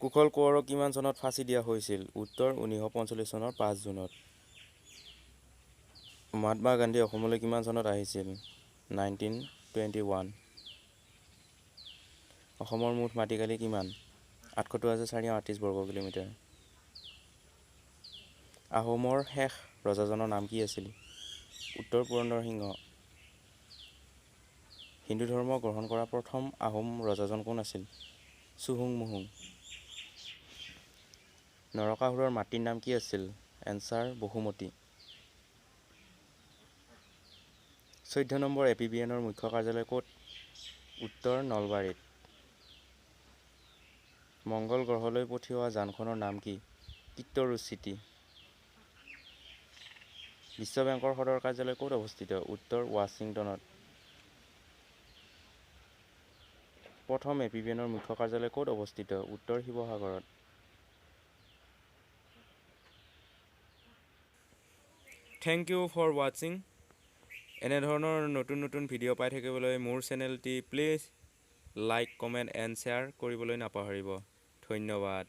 কুশল কোঁৱৰক কিমান চনত ফাঁচি দিয়া হৈছিল? উত্তৰ 1945 চনৰ 5 জুনত। মহাত্মা গান্ধী অসমলৈ কিমান চনত আহিছিল? 1921। অসমৰ মুঠ মাটিকালি কিমান? ৭৮,438 বৰ্গ কিলোমিটাৰ। আহোমৰ শেষ ৰজাজনৰ নাম কি আছিল? উত্তৰ পুৰন্দৰ সিংহ। হিন্দু ধৰ্ম গ্ৰহণ কৰা প্ৰথম আহোম ৰজাজন কোন আছিল? চুহুংমুহুং। নৰকাসুৰৰ মাতৃৰ নাম কি আছিল? এনচাৰ বসুমতী। 14 নম্বৰ APBNৰ মুখ্য কাৰ্যালয় ক'ত? উত্তৰ নলবাৰীত। মংগল গ্ৰহলৈ পঠিওৱা যানখনৰ নাম কি? কিট্টৰুচিটি। বিশ্ব বেংকৰ সদৰ কাৰ্যালয় ক'ত অৱস্থিত? উত্তৰ ৱাশ্বিংটনত। প্ৰথম APBNৰ মুখ্য কাৰ্যালয় ক'ত অৱস্থিত? উত্তৰ শিৱসাগৰত। থেংক ইউ ফৰ ৱাচিং। এনেধৰণৰ নতুন নতুন ভিডিঅ' পাই থাকিবলৈ মোৰ চেনেলটি please like, comment and share কৰিবলৈ নাপাহৰিব। ধন্যবাদ।